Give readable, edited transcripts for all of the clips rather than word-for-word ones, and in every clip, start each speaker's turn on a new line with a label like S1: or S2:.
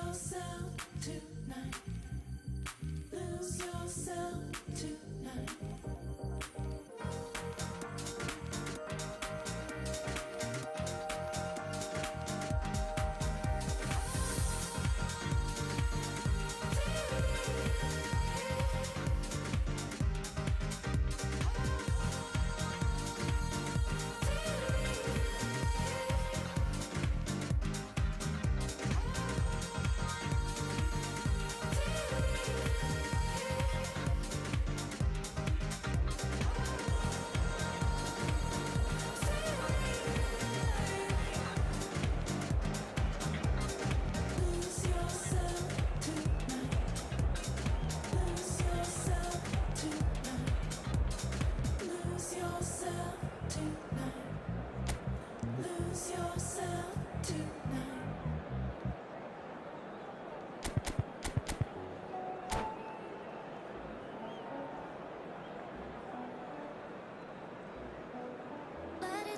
S1: yourself tonight. Lose yourself tonight.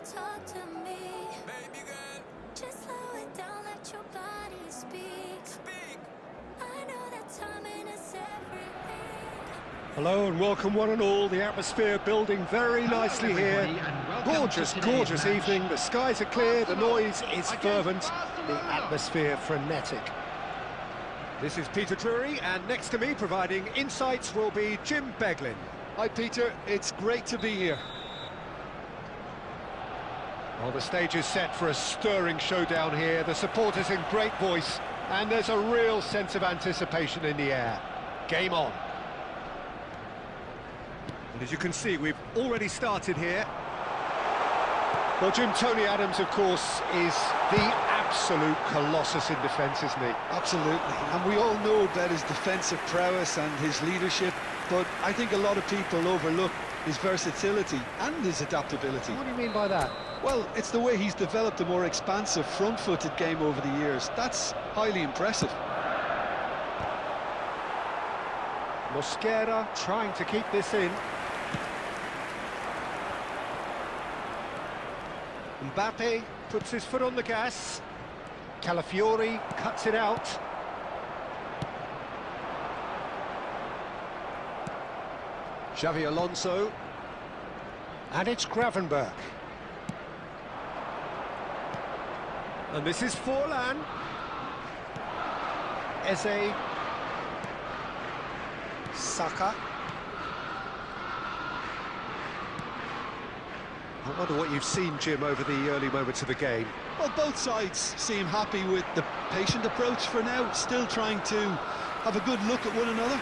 S2: Talk to me, baby girl. Just slow it down, let your body speak. I know that timing is everything.
S3: Hello and welcome one and all. The atmosphere building very nicely here. Gorgeous evening. The skies are clear, the noise is fervent, the atmosphere frenetic. This is Peter Drury, and next to me providing insights will be Jim Beglin.
S4: Hi Peter, it's great to be here.
S3: Well, the stage is set for a stirring showdown here. The supporters in great voice, and there's a real sense of anticipation in the air. Game on. And as you can see, we've already started here. Well, Jim, Tony Adams, of course, is the absolute colossus in defence, isn't he?
S4: Absolutely, and we all know about his defensive prowess and his leadership, but I think a lot of people overlook his versatility and his adaptability.
S3: What do you mean by that?
S4: Well, it's the way he's developed a more expansive front-footed game over the years. That's highly impressive.
S3: Mosquera trying to keep this in. Mbappe puts his foot on the gas. Calafiori cuts it out. Xavi Alonso. And it's Gravenberch. And this is Forlan. Eze. Saka. I wonder what you've seen, Jim, over the early moments of the game.
S4: Well, both sides seem happy with the patient approach for now, still trying to have a good look at one another.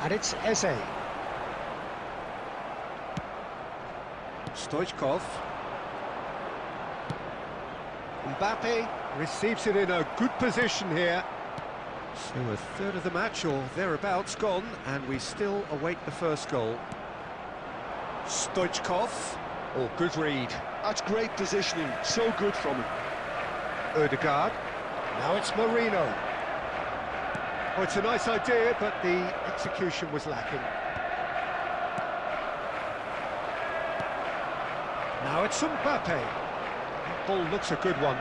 S3: And it's Eze. Stoichkov. Mbappe receives it in a good position here. So a third of the match, or thereabouts, gone, and we still await the first goal. Stoichkov. Oh, good read.
S4: That's great positioning, so good from him.
S3: Odegaard. Now it's Marino. Oh, it's a nice idea, but the execution was lacking. Now it's Mbappe. That ball looks a good one.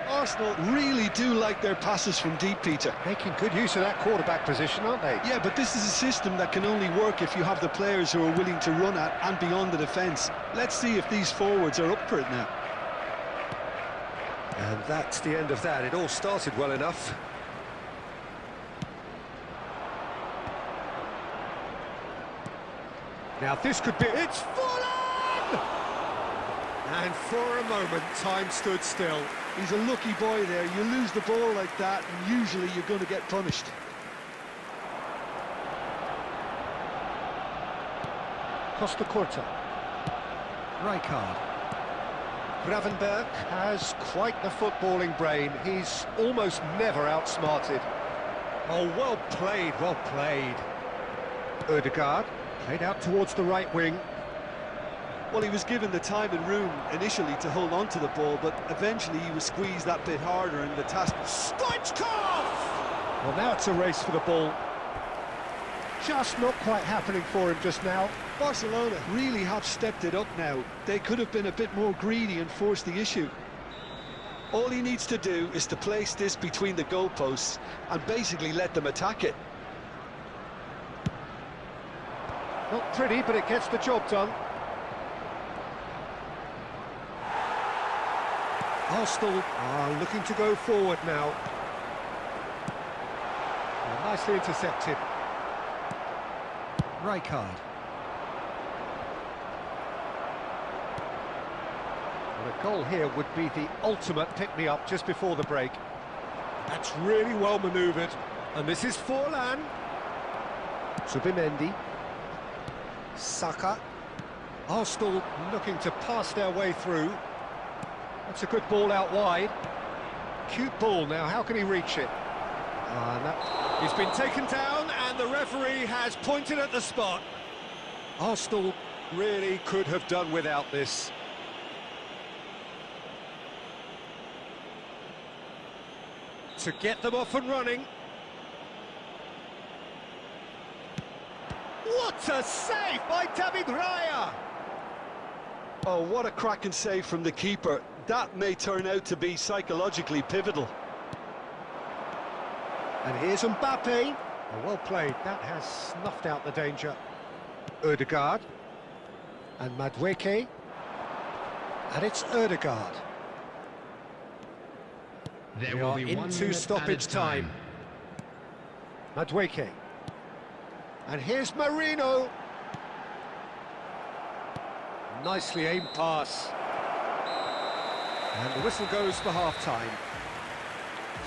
S4: Arsenal really do like their passes from deep, Peter.
S3: Making good use of that quarterback position, aren't they?
S4: Yeah, but this is a system that can only work if you have the players who are willing to run at and beyond the defence. Let's see if these forwards are up for it now.
S3: And that's the end of that. It all started well enough. Now this could be... It's Forlan! And for a moment, time stood still.
S4: He's a lucky boy there. You lose the ball like that, and usually you're going to get punished.
S3: Costa Curta. Rijkaard. Gravenberch has quite the footballing brain. He's almost never outsmarted. Oh, well played, well played. Odegaard played out towards the right wing.
S4: Well, he was given the time and room initially to hold on to the ball, but eventually he was squeezed that bit harder and the task...
S3: Stoichkov! Well, now it's a race for the ball. Just not quite happening for him just now.
S4: Barcelona really have stepped it up now. They could have been a bit more greedy and forced the issue. All he needs to do is to place this between the goalposts and basically let them attack it.
S3: Not pretty, but it gets the job done. Arsenal are looking to go forward now. Nicely intercepted. Rijkaard. Well, a goal here would be the ultimate pick-me-up just before the break. That's really well manoeuvred. And this is Forlan. Zubimendi. Saka. Arsenal looking to pass their way through. That's a good ball out wide. Cute ball now, how can he reach it? He's been taken down and the referee has pointed at the spot. Arsenal really could have done without this. To get them off and running. What a save by David Raya!
S4: Oh, what a cracking save from the keeper. That may turn out to be psychologically pivotal.
S3: And here's Mbappe. Oh, well played. That has snuffed out the danger. Ødegaard. And Madueke. And it's Ødegaard.
S5: There
S3: We
S5: will
S3: are
S5: be 1
S3: into
S5: minute
S3: stoppage
S5: added
S3: time. Madueke. And here's Marino. Nicely aimed pass. And the whistle goes for half-time.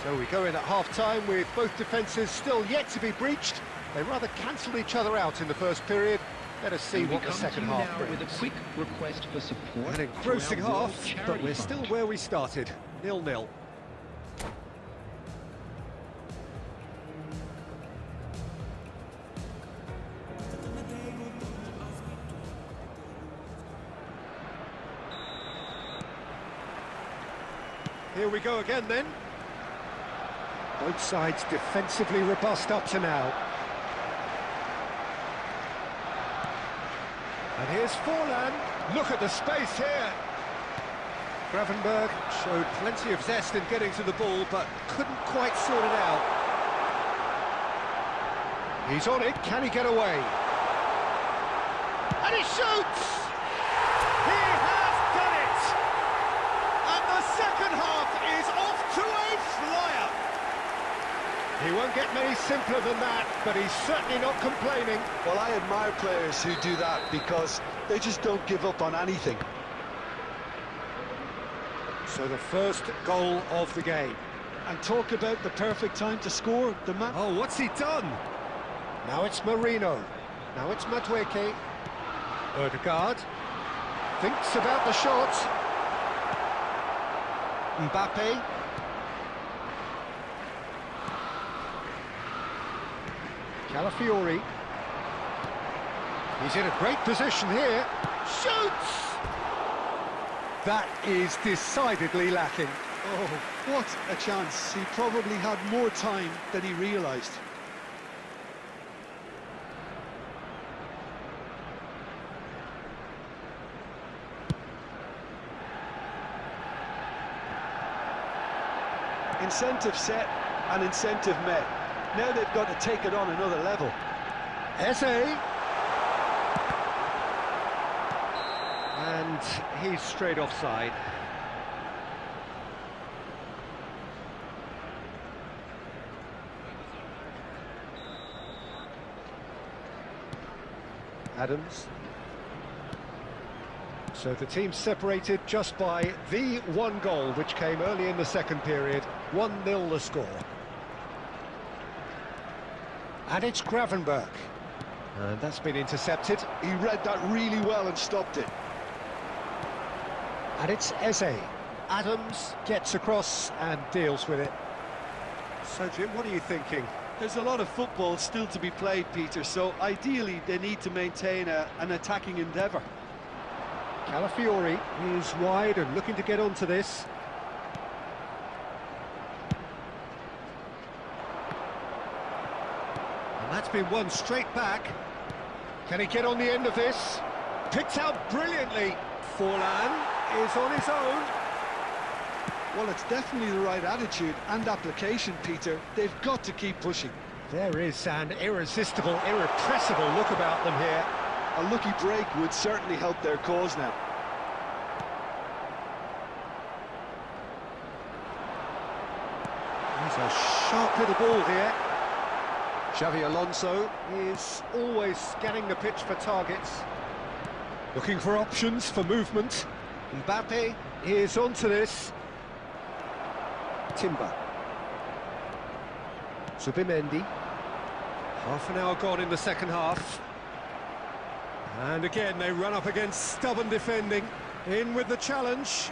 S3: So we go in at half-time with both defences still yet to be breached. They rather cancelled each other out in the first period. Let us see
S5: And we
S3: what the
S5: come
S3: second
S5: to you
S3: half
S5: now
S3: brings.
S5: with a quick request for support.
S3: An engrossing
S5: to our World
S3: half,
S5: Charity
S3: but we're
S5: Fund.
S3: still where we started. 0-0. Here we go again then. Both sides defensively robust up to now. And here's Forlan. Look at the space here. Gravenberg showed plenty of zest in getting to the ball, but couldn't quite sort it out. He's on it, can he get away? And he shoots! He has done it! And the second half is off to a flyer! He won't get many simpler than that, but he's certainly not complaining.
S4: Well, I admire players who do that because they just don't give up on anything.
S3: So the first goal of the game.
S4: And talk about the perfect time to score. The man.
S3: Oh, what's he done? Now it's Marino. Now it's Madueke. Ødegaard thinks about the shot. Mbappe. Calafiori. He's in a great position here. Shoots! That is decidedly lacking.
S4: Oh, what a chance. He probably had more time than he realised. Incentive set and incentive met. Now they've got to take it on another level.
S3: Eze. And he's straight offside. Adams. So the team separated just by the one goal, which came early in the second period. 1-0 the score. And it's Gravenberg. And that's been intercepted.
S4: He read that really well and stopped it.
S3: And it's Eze. Adams gets across and deals with it. So, Jim, what are you thinking?
S4: There's a lot of football still to be played, Peter, so ideally they need to maintain an attacking endeavour.
S3: Calafiori is wide and looking to get onto this. And that's It's been won straight back. Can he get on the end of this? Picked out brilliantly. Forlan is on his own.
S4: Well, it's definitely the right attitude and application, Peter. They've got to keep pushing.
S3: There is an irresistible, irrepressible look about them here.
S4: A lucky break would certainly help their cause now.
S3: He's a sharp little ball here. Xavi Alonso is always scanning the pitch for targets. Looking for options for movement. Mbappe is onto this. Timber. Zubimendi. Half an hour gone in the second half. And again they run up against stubborn defending. In with the challenge.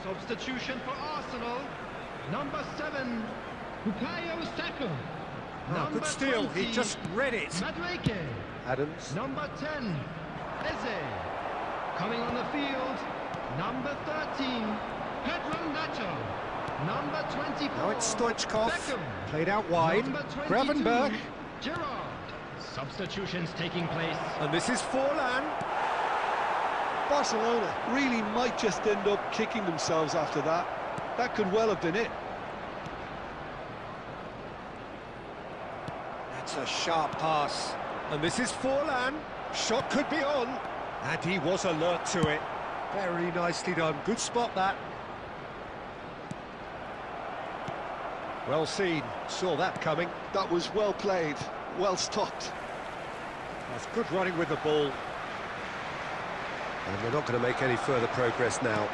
S6: Substitution for Arsenal. Number 7, Bukayo Saka.
S3: Good steal, he just read it.
S6: Madueke.
S3: Adams.
S6: Number 10, Eze. Coming on the field, number 13, Pedro Nacho. Number 24,
S3: Now it's Stoichkov.
S6: Beckham.
S3: Played out wide.
S6: Number 22,
S3: Gravenberch.
S6: Gerrard. Substitutions taking place.
S3: And this is Forlan.
S4: Barcelona really might just end up kicking themselves after that. That could well have been it.
S3: That's a sharp pass. And this is Forlan. Shot could be on. And he was alert to it. Very nicely done. Good spot, that. Well seen. Saw that coming.
S4: That was well played, well stopped.
S3: That's good running with the ball. And we're not going to make any further progress now.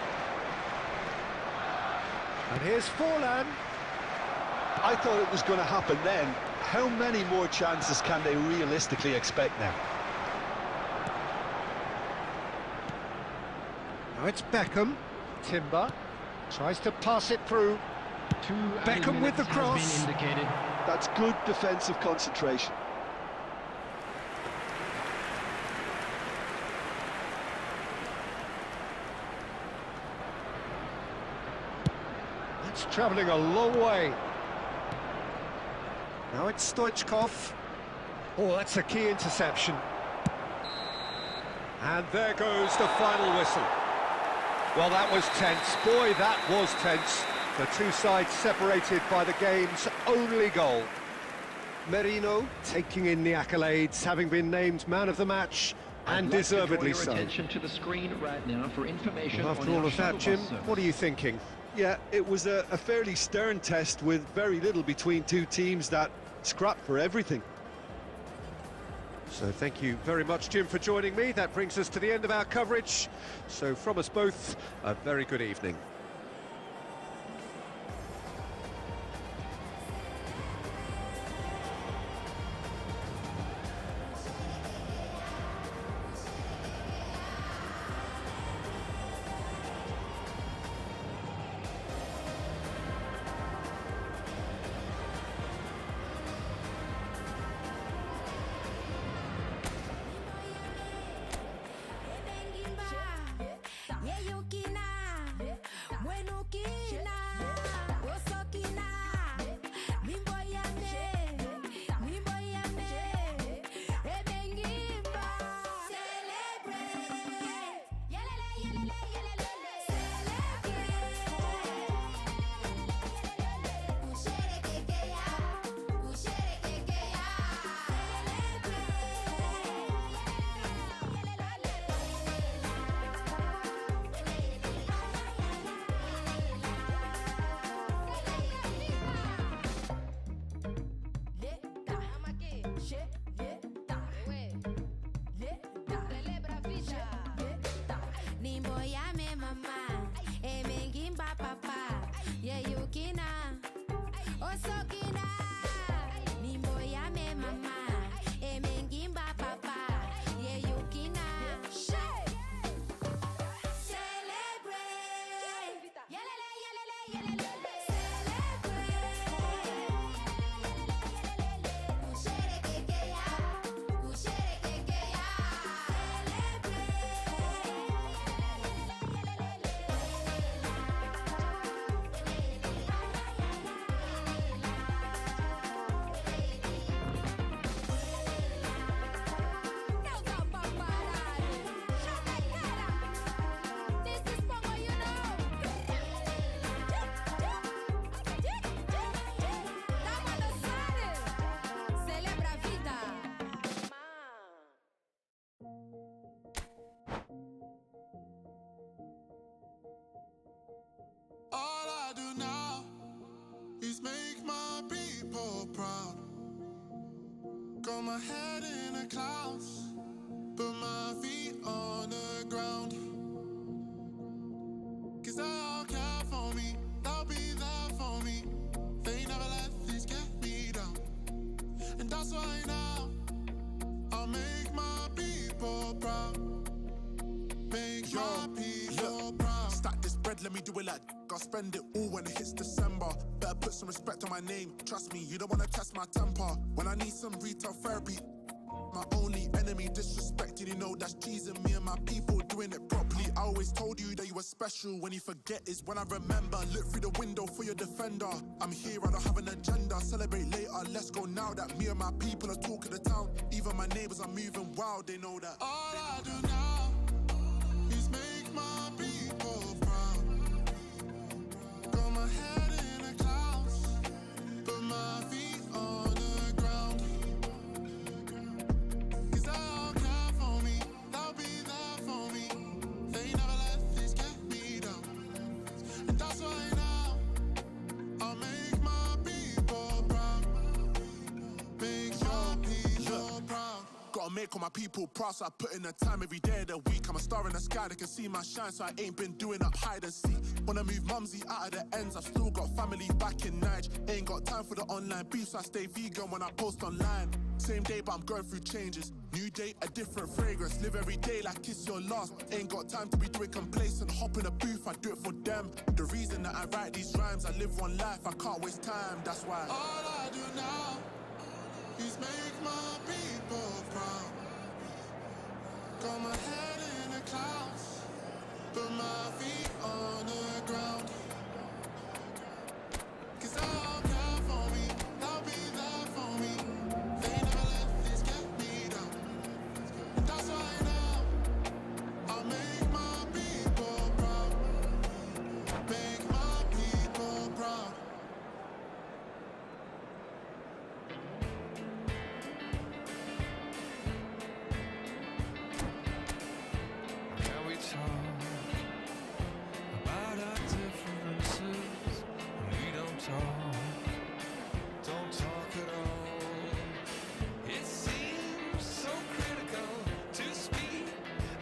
S3: And here's Forlan.
S4: I thought it was going to happen then. How many more chances can they realistically expect now?
S3: Now it's Beckham. Timber tries to pass it through. Beckham with the cross.
S6: Has been indicated.
S4: That's good defensive concentration.
S3: It's travelling a long way. Now it's Stoichkov. Oh, that's a key interception. And there goes the final whistle. Well, that was tense. Boy, that was tense. The two sides separated by the game's only goal. Merino taking in the accolades, having been named man of the match, and deservedly so.
S5: Attention to the screen right now for information.
S3: Well, after all of that, Jim, what are you thinking?
S4: Yeah, it was a fairly stern test with very little between two teams that scrapped for everything.
S3: So thank you very much, Jim, for joining me. That brings us to the end of our coverage. So from us both, a very good evening.
S1: Got my head in the clouds, put my feet on the ground. 'Cause they all care for me, they'll be there for me. They never let this get me down. And that's why now I'll make my people proud. Make my people proud. Stack this bread, let me do it like I'll spend it all when it hits December. Better put some respect on my name. Trust me, you don't wanna test my temper. When I need some retail therapy, my only enemy disrespecting, you know that's cheesing me and my people doing it properly. I always told you that you were special. When you forget is when I remember. Look through the window for your defender. I'm here, I don't have an agenda. Celebrate later, let's go now that me and my people are talking the town. Even my neighbors are moving wild, they know that. All I do now is make my people proud. Got my head in the clouds, put my feet on the ground. 'Cause they all care for me, they'll be there for me. They never let this get me down. And that's why now I'll make my people proud. Make your people proud. Gotta make all my people proud, so I put in the time every day of the week. I'm a star in the sky, they can see my shine, so I ain't been doing up hide and seek. Wanna move mumsy out of the ends, I've still got family back in Nige. Ain't got time for the online beef, so I stay vegan when I post online. Same day, but I'm going through changes. New day, a different fragrance. Live every day like it's your last. Ain't got time to be doing complacent. Hop in a booth, I do it for them. The reason that I write these rhymes, I live one life, I can't waste time, that's why. All I do now is make my people proud. Got my head in the clouds, put my feet on the ground. 'Cause they all care for me, they'll be there for me. They never let this get me down. And that's why now I'll make my people proud. Make my people proud.
S7: Can we talk about our differences? We don't talk at all. It seems so critical to speak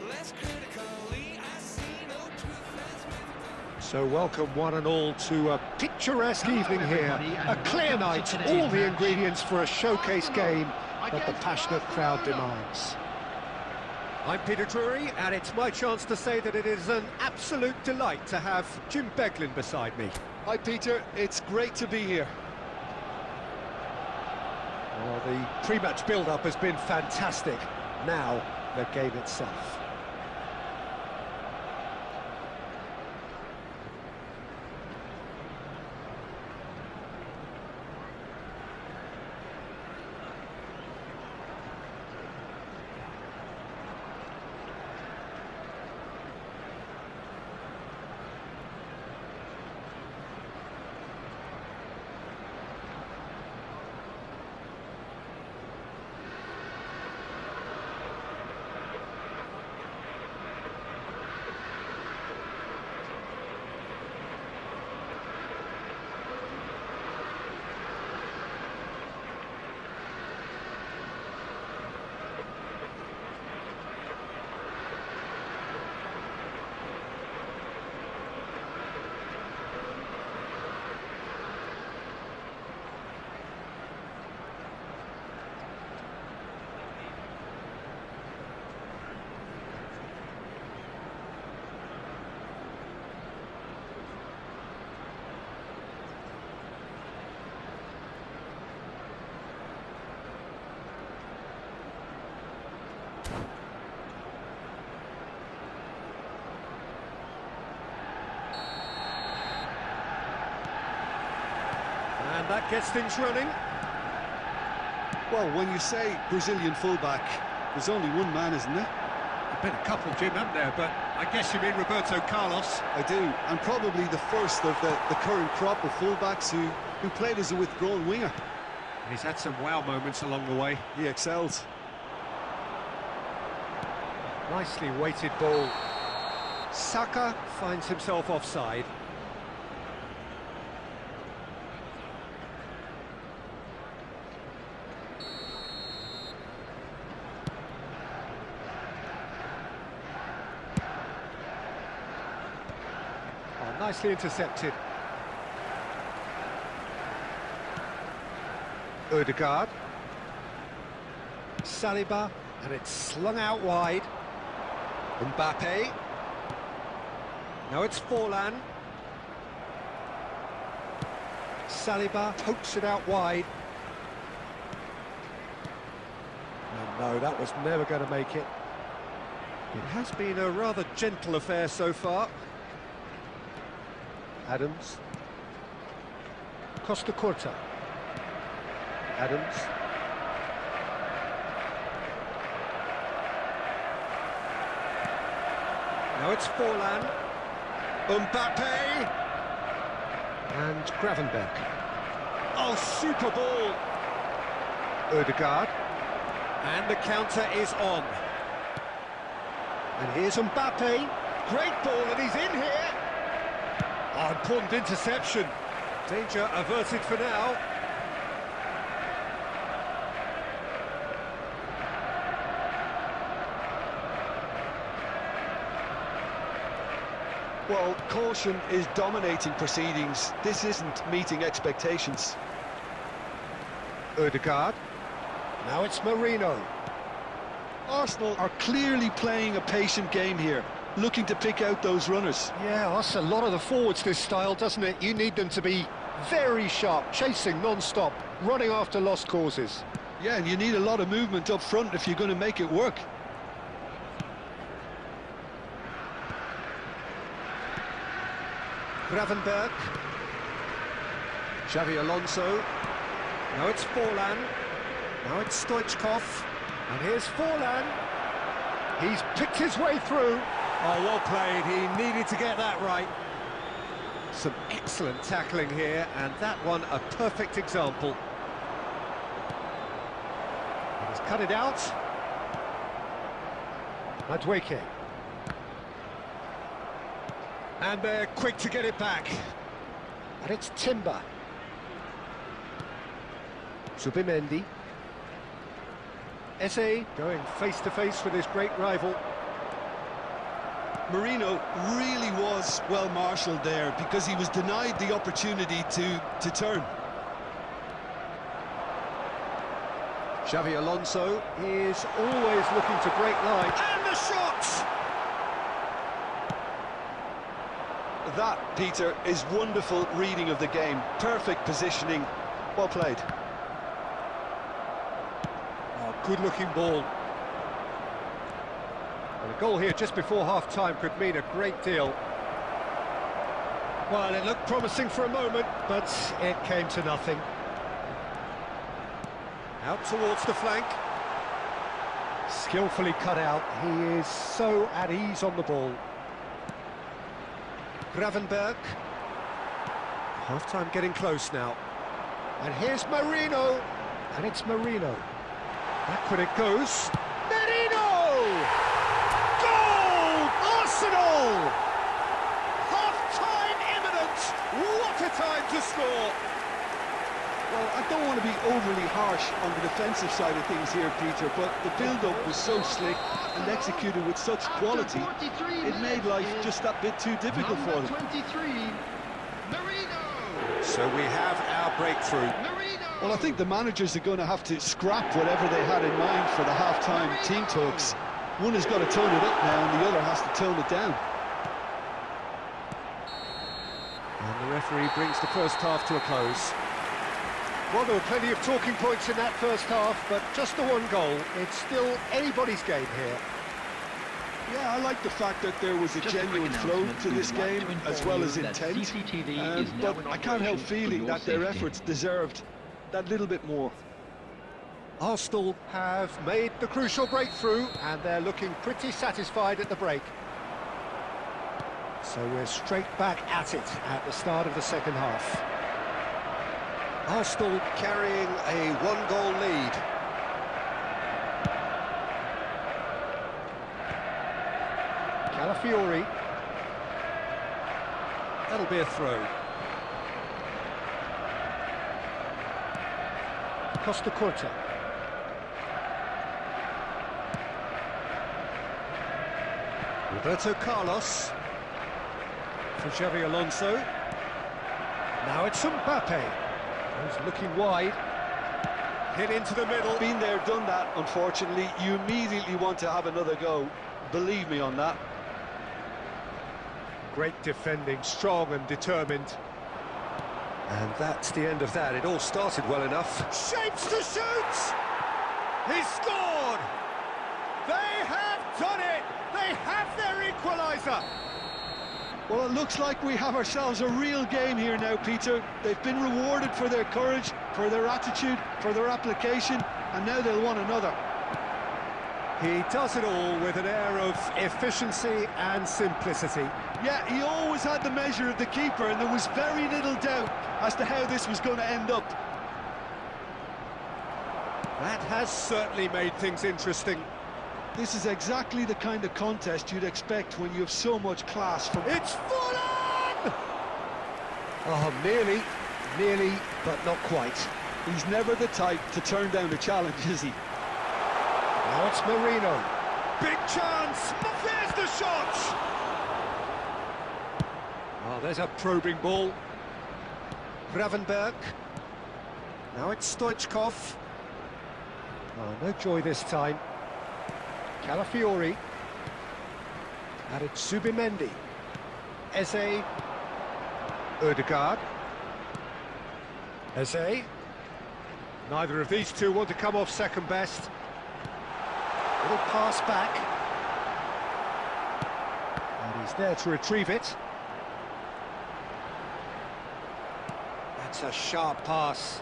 S7: less critically. I see no truth as mythical.
S3: So welcome one and all to a picturesque evening here. A clear night, all the ingredients for a showcase game that the passionate crowd demands. I'm Peter Drury, and it's my chance to say that it is an absolute delight to have Jim Beglin beside me.
S4: Hi, Peter. It's great to be here.
S3: Well, the pre-match build-up has been fantastic. Now, the game itself. And that gets things running.
S4: Well, when you say Brazilian fullback, there's only one man, isn't there?
S3: There's been a couple, Jim, haven't there? But I guess you mean Roberto Carlos.
S4: I do, and probably the first of the current crop of fullbacks who played as a withdrawn winger.
S3: He's had some wow moments along the way.
S4: He excels.
S3: Nicely weighted ball. Saka finds himself offside. Nicely intercepted. Odegaard. Saliba, and it's slung out wide. Mbappe. Now it's Forlan. Saliba pokes it out wide. And no, that was never going to make it. It has been a rather gentle affair so far. Adams. Costa Curta. Adams. Now it's Forlan. Mbappe. And Gravenberch. Oh, super ball. Odegaard. And the counter is on. And here's Mbappe. Great ball, and he's in here. Oh, important interception. Danger averted for now.
S4: Well, caution is dominating proceedings. This isn't meeting expectations.
S3: Odegaard. Now it's Marino.
S4: Arsenal are clearly playing a patient game here, looking to pick out those runners.
S3: Yeah, that's a lot of the forwards, this style, doesn't it? You need them to be very sharp, chasing non-stop, running after lost causes.
S4: Yeah, and you need a lot of movement up front if you're going to make it work.
S3: Gravenberch. Xavi Alonso. Now it's Forlan. Now it's Stoichkov. And here's Forlan. He's picked his way through. Oh, well played. He needed to get that right. Some excellent tackling here, and that one a perfect example. He's cut it out. Madueke. And they're quick to get it back. And it's Timber. Zubimendi. Eze going face-to-face with his great rival.
S4: Marino really was well marshalled there because he was denied the opportunity to turn.
S3: Xavi Alonso is always looking to break line. And the shot!
S4: That, Peter, is wonderful reading of the game. Perfect positioning. Well played.
S3: Oh, good-looking ball. And a goal here just before half-time could mean a great deal. Well, it looked promising for a moment, but it came to nothing. Out towards the flank. Skillfully cut out. He is so at ease on the ball. Gravenberch. Half-time getting close now. And here's Marino. And it's Marino. Backward it goes. Marino! Goal! Arsenal! Half-time imminent. What a time to score!
S4: Well, I don't want to be overly harsh on the defensive side of things here, Peter, but the build-up was so slick and executed with such quality, it made life just that bit too difficult for them.
S6: 23, Marino!
S3: So we have our breakthrough.
S4: Well, I think the managers are going to have to scrap whatever they had in mind for the half-time team talks. One has got to tone it up now, and the other has to tone it down.
S3: And the referee brings the first half to a close. Well, there were plenty of talking points in that first half, but just the one goal. It's still anybody's game here.
S4: Yeah, I like the fact that there was a genuine flow to this game, as well as intent. But I can't help feeling that their efforts deserved that little bit more.
S3: Arsenal have made the crucial breakthrough, and they're looking pretty satisfied at the break. So we're straight back at it at the start of the second half. Arsenal carrying a one-goal lead. Calafiori. That'll be a throw. Costa Curta. Roberto Carlos. for Xavi Alonso. Now it's Mbappe. He's looking wide. Hit into the middle.
S4: Been there, done that, unfortunately. You immediately want to have another go. Believe me on that.
S3: Great defending, strong and determined. And that's the end of that. It all started well enough. Shapes to shoot! He's scored! They have done it! They have their equaliser!
S4: Well, it looks like we have ourselves a real game here now, Peter. They've been rewarded for their courage, for their attitude, for their application, and now they'll want another.
S3: He does it all with an air of efficiency and simplicity.
S4: Yeah, he always had the measure of the keeper, and there was very little doubt as to how this was going to end up.
S3: That has certainly made things interesting.
S4: This is exactly the kind of contest you'd expect when you have so much class from...
S3: It's full on! Oh, nearly, but not quite.
S4: He's never the type to turn down a challenge, is he?
S3: Now it's Marino. Big chance! There's the shot! Oh, there's a probing ball. Gravenberg. Now it's Stoichkov. Oh, no joy this time. Calafiori. And it's Zubimendi. Eze. Ødegaard. Eze. Neither of these two want to come off second best. Little pass back. And he's there to retrieve it. That's a sharp pass.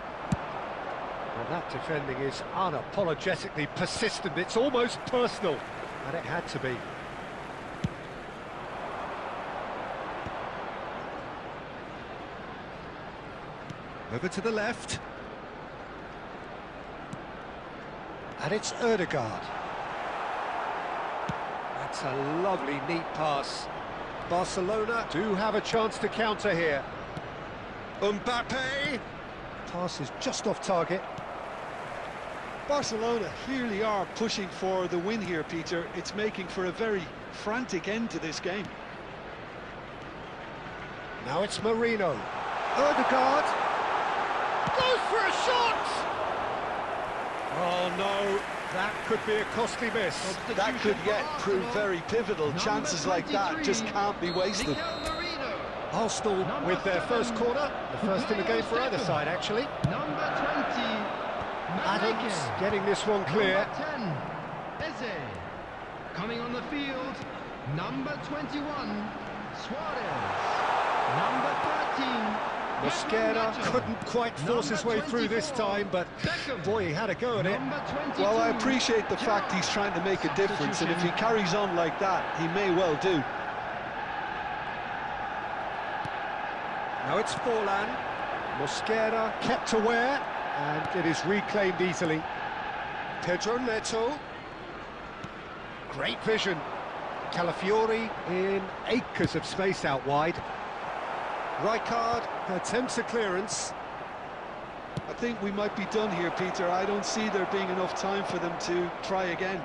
S3: Well, that defending is unapologetically persistent. It's almost personal, and it had to be. Over to the left. And it's Ødegaard. That's a lovely, neat pass. Barcelona do have a chance to counter here. Mbappe! Pass is just off target.
S4: Barcelona clearly are pushing for the win here, Peter. It's making for a very frantic end to this game.
S3: Now it's Marino. Ødegaard goes for a shot! Oh no, that could be a costly miss.
S4: That could yet prove very pivotal. Chances like that just can't be wasted.
S3: Arsenal with their first corner, the first in the game for either side, actually.
S6: Number 20.
S3: Adams getting this one clear.
S6: Number 10, Eze. Coming on the field, number 21, Suarez. Number 13,
S3: Mosquera couldn't quite force his way through this time, but boy, he had a go at it.
S4: Well, I appreciate the fact he's trying to make a difference, and if he carries on like that, he may well do.
S3: Now it's Forlan. Mosquera kept aware, and it is reclaimed easily. Pedro Neto. Great vision. Calafiori in acres of space out wide. Rijkaard attempts a clearance.
S4: I think we might be done here, Peter. I don't see there being enough time for them to try again.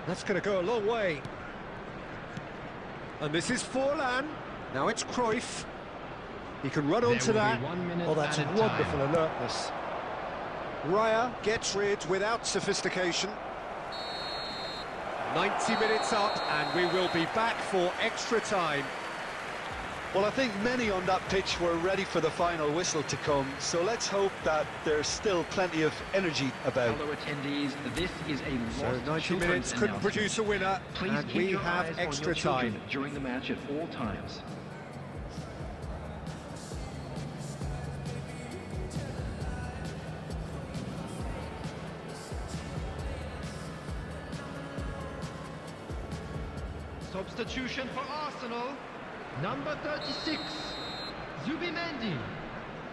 S3: That's going to go a long way. And this is Forlan. Now it's Cruyff. He can run onto that. Oh, that's wonderful alertness. Raya gets rid without sophistication. 90 minutes up, and we will be back for extra time.
S4: Well, I think many on that pitch were ready for the final whistle to come, so let's hope that there's still plenty of energy about.
S5: Fellow attendees, this is a
S3: So 90 minutes couldn't produce a winner,
S5: Please
S3: and
S5: keep
S3: we
S5: your
S3: have
S5: eyes
S3: extra
S5: on your children
S3: time.
S5: during the match at all times.
S6: Substitution for Arsenal, number 36, Zubimendi.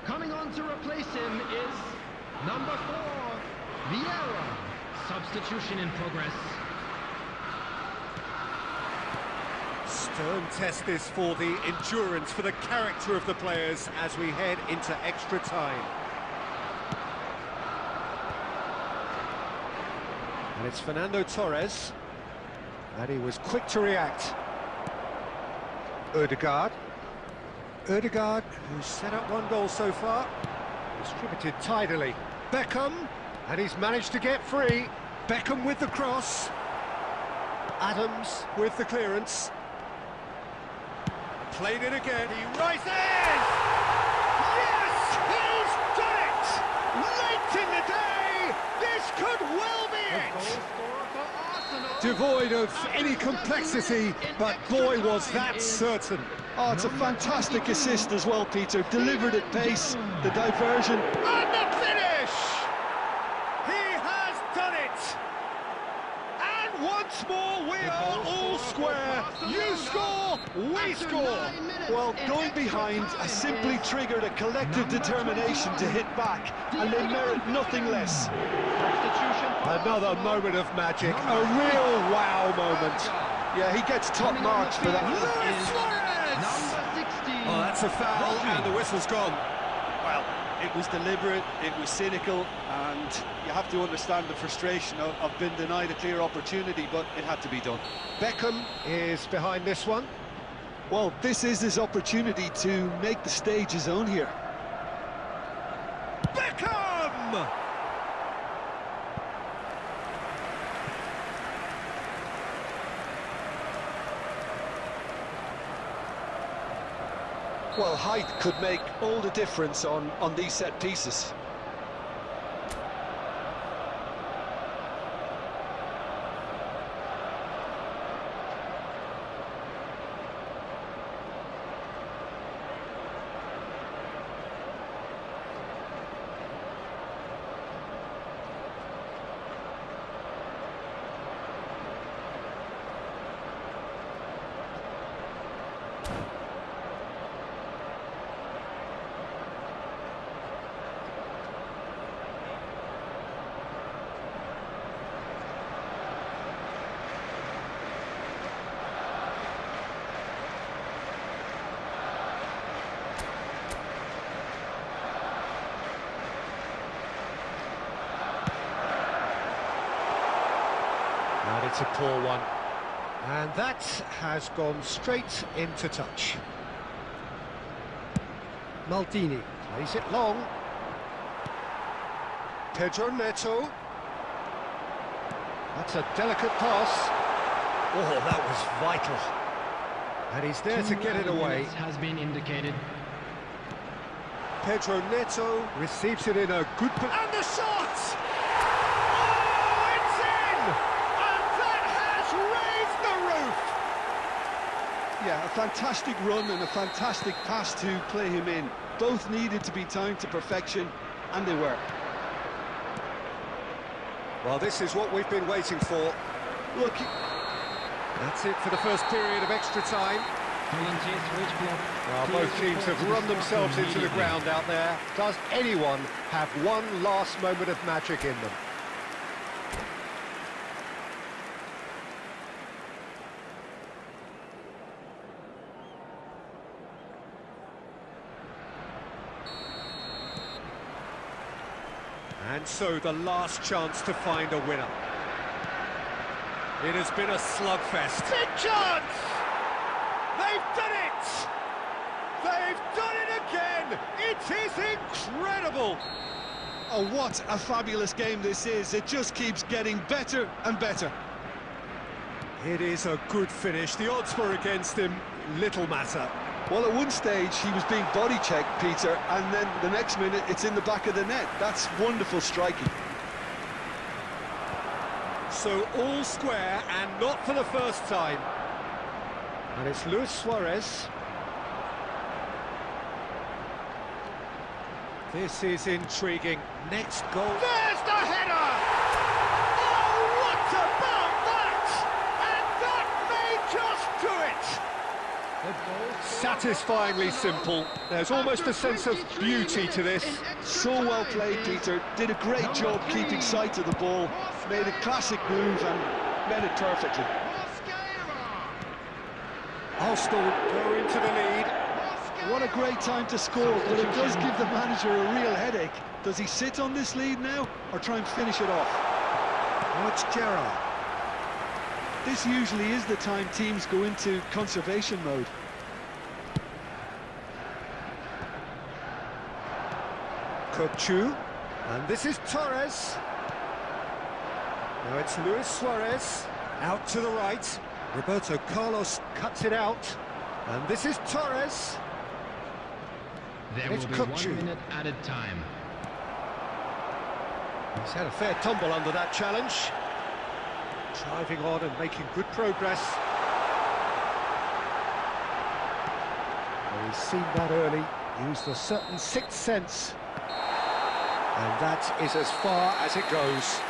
S6: Coming on to replace him is number 4, Vieira. Substitution in progress.
S3: Stern test this for the endurance, for the character of the players as we head into extra time. And it's Fernando Torres. And he was quick to react. Ødegaard. Ødegaard, who's set up one goal so far. Distributed tidily. Beckham, and he's managed to get free. Beckham with the cross. Adams with the clearance. Played it again. He rises! Yes! He's done it! Late in the day! This could well be it! Devoid of any complexity, but boy, was that certain.
S4: Oh, it's a fantastic assist as well, Peter. Delivered at pace, the diversion.
S3: And the finish! He has done it! And once more, we are all square. You score, we score.
S4: Well, going behind has simply triggered a collective determination to hit back, and they merit nothing less.
S3: Another moment of magic, a real wow moment.
S4: Yeah, he gets top marks for that.
S3: Oh, that's a foul, and the whistle's gone.
S4: Well, it was deliberate, it was cynical, and you have to understand the frustration of being denied a clear opportunity, but it had to be done.
S3: Beckham is behind this one.
S4: Well, this is his opportunity to make the stage his own here.
S3: Beckham!
S4: Well, height could make all the difference on these set pieces.
S3: And it's a poor one. And that has gone straight into touch. Maldini plays it long. Pedro Neto. That's a delicate pass. Oh, that was vital. And he's there to get it away.
S6: Has been indicated.
S3: Pedro Neto receives it in a good position. And the shot! Oh, it's in! And that has raised the roof!
S4: Yeah, a fantastic run and a fantastic pass to play him in. Both needed to be timed to perfection, and they were.
S3: Well, this is what we've been waiting for.
S4: Look,
S3: that's it for the first period of extra time. Well, both teams have run themselves into the ground out there. Does anyone have one last moment of magic in them? And so the last chance to find a winner. It has been a slugfest. Big chance! They've done it! They've done it again! It is incredible!
S4: oh, what a fabulous game this is. It just keeps getting better and better.
S3: It is a good finish. The odds were against him. Little matter.
S4: Well, at one stage, he was being body-checked, Peter, and then the next minute, it's in the back of the net. That's wonderful striking.
S3: So all square, and not for the first time. And it's Luis Suarez. This is intriguing. Next goal. There's the header! Oh, what about that? And that may just do it! Satisfyingly simple. There's almost a sense of beauty to this.
S4: So well played, Peter. Did a great job keeping sight of the ball. Made a classic move and met it perfectly.
S3: Arsenal go into the lead.
S4: What a great time to score, but it does give the manager a real headache. Does he sit on this lead now, or try and finish it off?
S3: Oh, it's Gerrard.
S4: This usually is the time teams go into conservation mode.
S3: Kokchu, and this is Torres. Now it's Luis Suarez, out to the right. Roberto Carlos cuts it out, and this is Torres.
S6: There
S3: It's
S6: will be
S3: Kokchu.
S6: 1 minute added time.
S3: He's had a fair tumble under that challenge. Driving on and making good progress. Well, he's seen that early, used a certain sixth sense. And that is as far as it goes.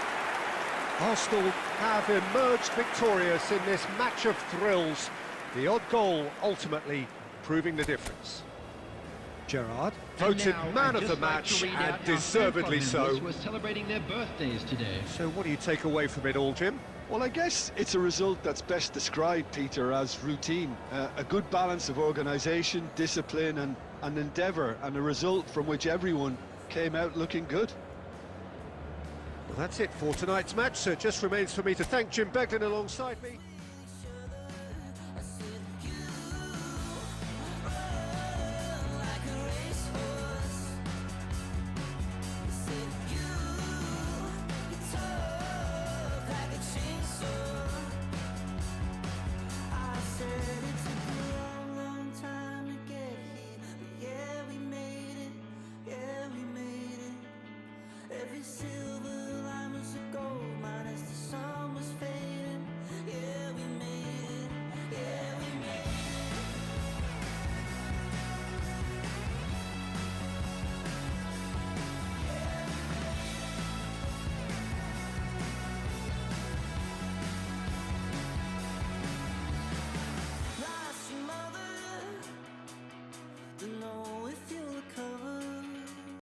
S3: Arsenal have emerged victorious in this match of thrills. The odd goal ultimately proving the difference. Gerrard, voted
S6: And now,
S3: man
S6: I'd
S3: of the
S6: just like
S3: match,
S6: to read out
S3: and
S6: our
S3: deservedly
S6: food
S3: so.
S6: members who are celebrating their birthdays today.
S3: So what do you take away from it all, Jim?
S4: Well, I guess it's a result that's best described, Peter, as routine. A good balance of organisation, discipline and endeavour, and a result from which everyone came out looking good.
S3: Well, that's it for tonight's match, so it just remains for me to thank Jim Beglin alongside me.
S2: Every silver